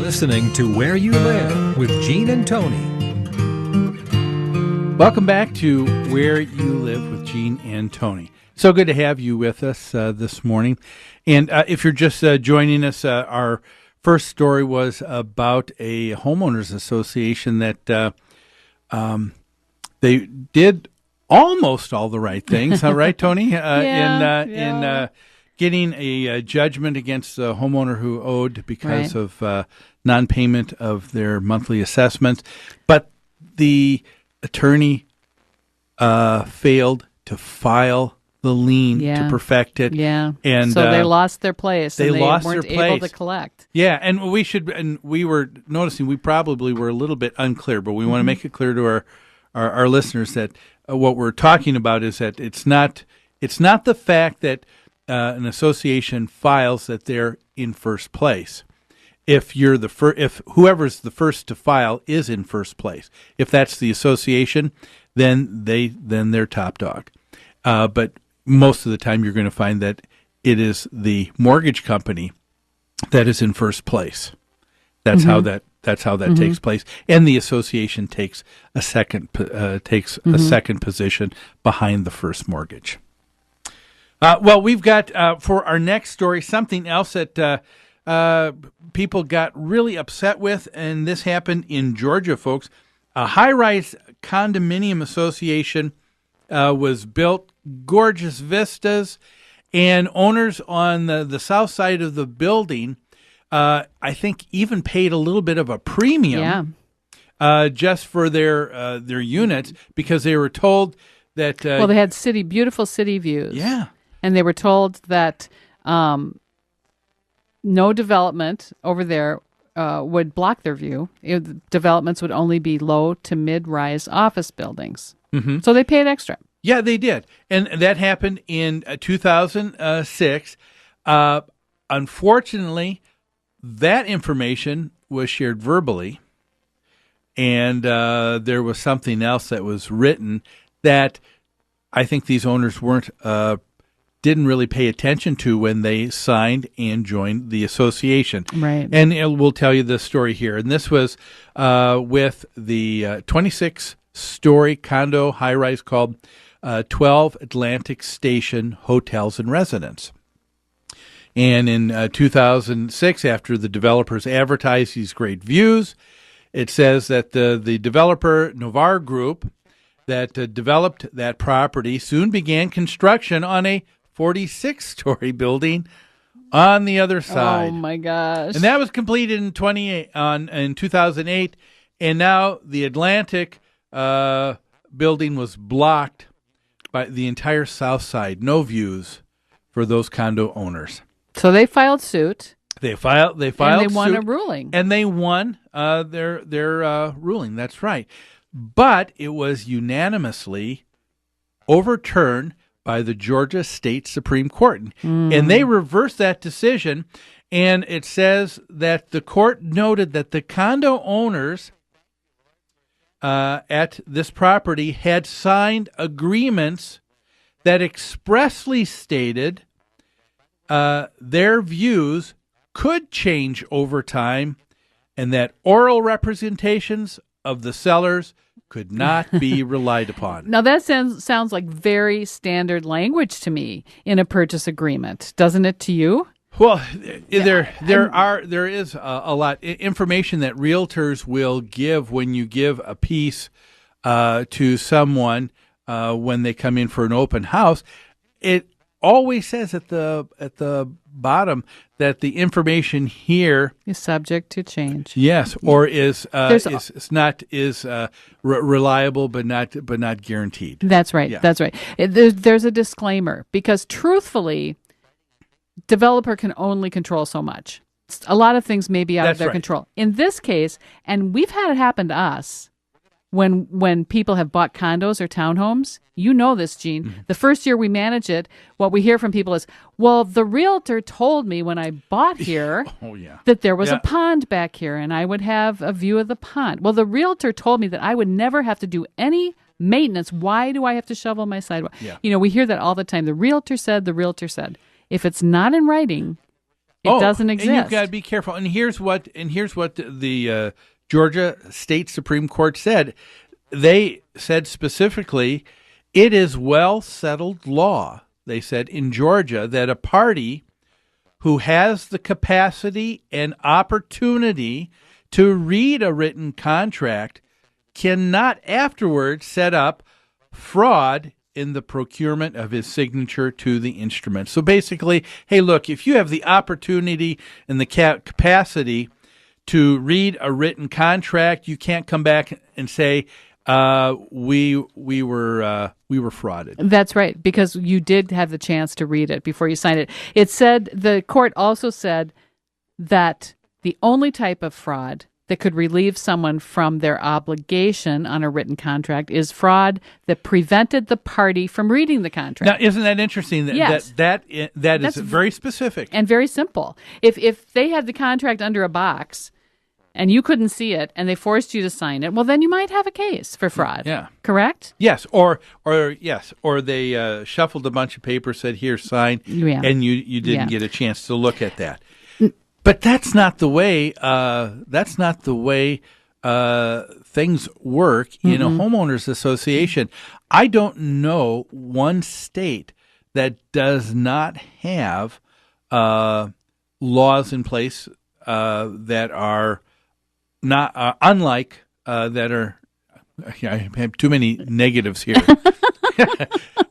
listening to Where You Live with Gene and Tony. Welcome back to Where You Live with Gene and Tony. So good to have you with us this morning. And if you're just joining us, our first story was about a homeowners association that they did almost all the right things, right, Tony? In getting a judgment against the homeowner who owed because of non-payment of their monthly assessments. But the attorney failed to file the lien to perfect it. Yeah. And so they lost their place. They weren't able to collect. Yeah, and we were noticing we probably were a little bit unclear, but we want to make it clear to our listeners that what we're talking about is that it's not the fact that an association files that they're in first place. If you're if whoever's the first to file is in first place, if that's the association, then they're top dog. But most of the time, you're going to find that it is the mortgage company that is in first place. That's how that takes place, and the association takes a second position behind the first mortgage. Well, we've got for our next story something else that people got really upset with, and this happened in Georgia, folks. A high-rise condominium association was built, gorgeous vistas, and owners on the south side of the building, I think, even paid a little bit of a premium just for their units because they were told that... they had beautiful city views. Yeah. And they were told that no development over there would block their view. Developments would only be low to mid-rise office buildings. Mm-hmm. So they paid extra. Yeah, they did. And that happened in 2006. Unfortunately, that information was shared verbally, and there was something else that was written that I think these owners didn't really pay attention to when they signed and joined the association. Right. And we'll tell you this story here. And this was with the 26-story condo high-rise called 12 Atlantic Station Hotels and Residence. And in 2006, after the developers advertised these great views, it says that the developer, Novar Group, that developed that property soon began construction on a 46-story building on the other side. Oh my gosh! And that was completed in 2008, and now the Atlantic building was blocked by the entire south side. No views for those condo owners. So they filed suit. They filed. And they won a ruling. And they won their ruling. That's right. But it was unanimously overturned by the Georgia State Supreme Court. And they reversed that decision, and it says that the court noted that the condo owners at this property had signed agreements that expressly stated their views could change over time and that oral representations of the sellers could not be relied upon. Now that sounds like very standard language to me in a purchase agreement, doesn't it to you? Well, there is a lot information that realtors will give when you give a piece to someone when they come in for an open house. It always says at the bottom that the information here is subject to change. Yes, or is reliable but not guaranteed. That's right. Yeah. That's right. There's a disclaimer because truthfully, developer can only control so much. A lot of things may be out of their control. In this case, and we've had it happen to us. When people have bought condos or townhomes, you know this, Gene. Mm-hmm. The first year we manage it, what we hear from people is, well, the realtor told me when I bought here that there was a pond back here and I would have a view of the pond. Well, the realtor told me that I would never have to do any maintenance. Why do I have to shovel my sidewalk? Yeah. You know, we hear that all the time. The realtor said, the realtor said. If it's not in writing, It doesn't exist. And you've got to be careful. And here's what the Georgia State Supreme Court said. They said specifically, it is well settled law, they said, in Georgia, that a party who has the capacity and opportunity to read a written contract cannot afterwards set up fraud in the procurement of his signature to the instrument. So basically, hey, look, if you have the opportunity and the capacity to read a written contract, you can't come back and say we were frauded. That's right, because you did have the chance to read it before you signed it. It said, the court also said that the only type of fraud that could relieve someone from their obligation on a written contract is fraud that prevented the party from reading the contract. Now, isn't that interesting? Yes. That is very specific. And very simple. If they had the contract under a box and you couldn't see it and they forced you to sign it, well, then you might have a case for fraud. Yeah. Correct? Yes. Or they shuffled a bunch of papers, said, here, sign, and you didn't get a chance to look at that. But that's not the way. Things work in a homeowners association. I don't know one state that does not have laws in place that are not unlike that are. I have too many negatives here.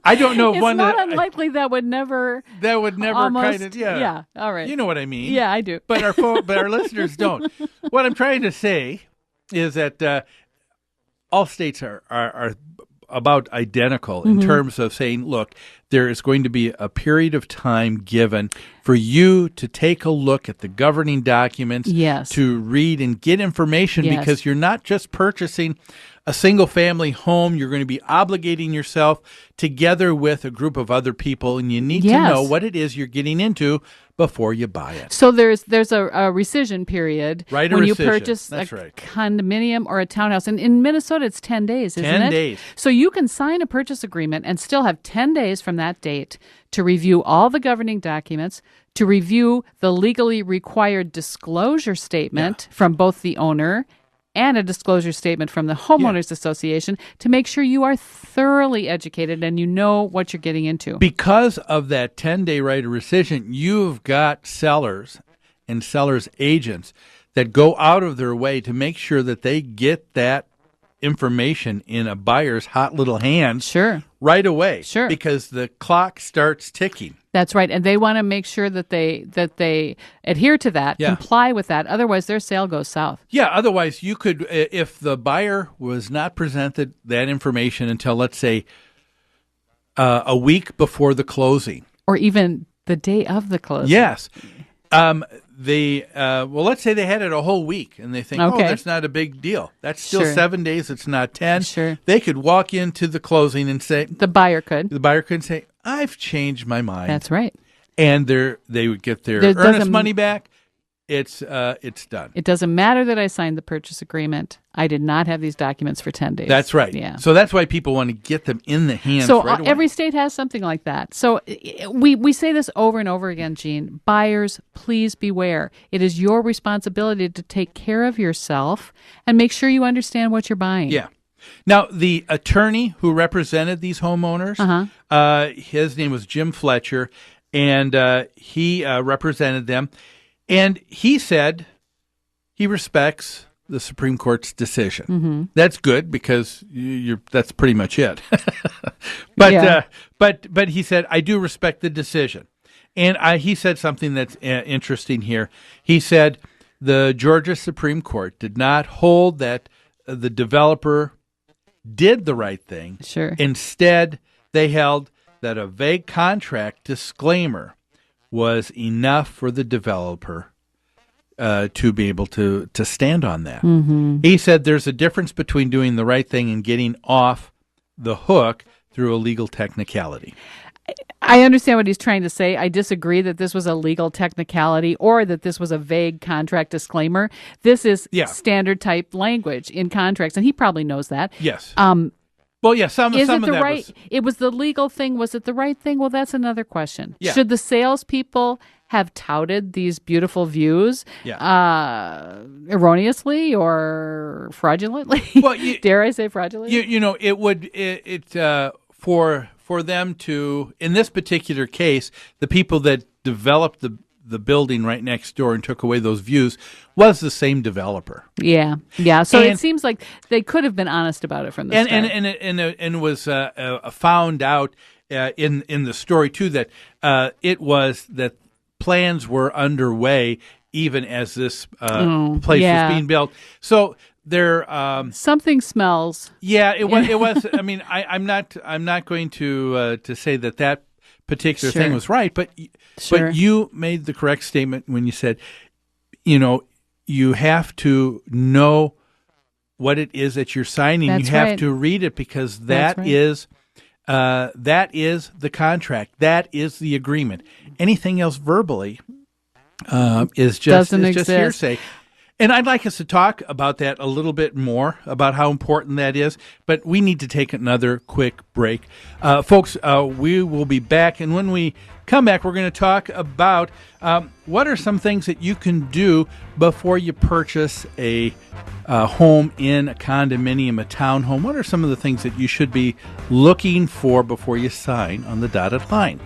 I don't know it's one. It's not unlikely that would never. That would never almost, kind of. Yeah. Yeah. All right. You know what I mean. Yeah, I do. But our listeners don't. What I'm trying to say is that all states are about identical in terms of saying, look, there is going to be a period of time given for you to take a look at the governing documents, to read and get information, because you're not just purchasing a single-family home. You're going to be obligating yourself together with a group of other people, and you need to know what it is you're getting into before you buy it. So there's a rescission period when you purchase a condominium or a townhouse. And in Minnesota, it's 10 days, isn't it? 10 days. So you can sign a purchase agreement and still have 10 days from that date to review all the governing documents, to review the legally required disclosure statement from both the owner and a disclosure statement from the homeowners association, to make sure you are thoroughly educated and you know what you're getting into. Because of that 10-day right of rescission, you've got sellers and sellers agents that go out of their way to make sure that they get that information in a buyer's hot little hands right away. Because the clock starts ticking. That's right, and they want to make sure that they adhere to that, comply with that. Otherwise, their sale goes south. Yeah, otherwise you could, if the buyer was not presented that information until, let's say, a week before the closing, or even the day of the closing. Yes, let's say they had it a whole week, and they think, oh, that's not a big deal. That's still 7 days. It's not 10. They could walk into the closing and say, the buyer could say, I've changed my mind. That's right. And they would get their earnest money back. It's done. It doesn't matter that I signed the purchase agreement. I did not have these documents for 10 days. That's right. Yeah. So that's why people want to get them in the hands right away. Every state has something like that. So we say this over and over again, Gene. Buyers, please beware. It is your responsibility to take care of yourself and make sure you understand what you're buying. Yeah. Now, the attorney who represented these homeowners, his name was Jim Fletcher, and he represented them. And he said he respects the Supreme Court's decision. That's good, because that's pretty much it. But he said, I do respect the decision. And he said something that's interesting here. He said the Georgia Supreme Court did not hold that the developer did the right thing. Instead, they held that a vague contract disclaimer was enough for the developer to be able to stand on that. He said there's a difference between doing the right thing and getting off the hook through a legal technicality. I understand what he's trying to say. I disagree that this was a legal technicality or that this was a vague contract disclaimer. This is standard type language in contracts, and he probably knows that. Yes. Well, yeah, some of that was... It was the legal thing. Was it the right thing? Well, that's another question. Should the salespeople have touted these beautiful views Yeah. erroneously or fraudulently. Well, dare I say fraudulently? For them to, in this particular case, the people that developed the building right next door and took away those views was the same developer. Yeah. So it seems like they could have been honest about it from the start. And it was found out in the story too that it was that plans were underway even as this place was being built. So there something smells. Yeah, it was. I mean, I'm not going to say that particular thing was right, but you made the correct statement when you said, you have to know what it is that you're signing. That's you have right. to read it because that is the contract. That is the agreement. Anything else verbally is just hearsay. And I'd like us to talk about that a little bit more, about how important that is, but we need to take another quick break. Folks, we will be back, and when we come back, we're going to talk about what are some things that you can do before you purchase a home in a condominium, a townhome. What are some of the things that you should be looking for before you sign on the dotted line?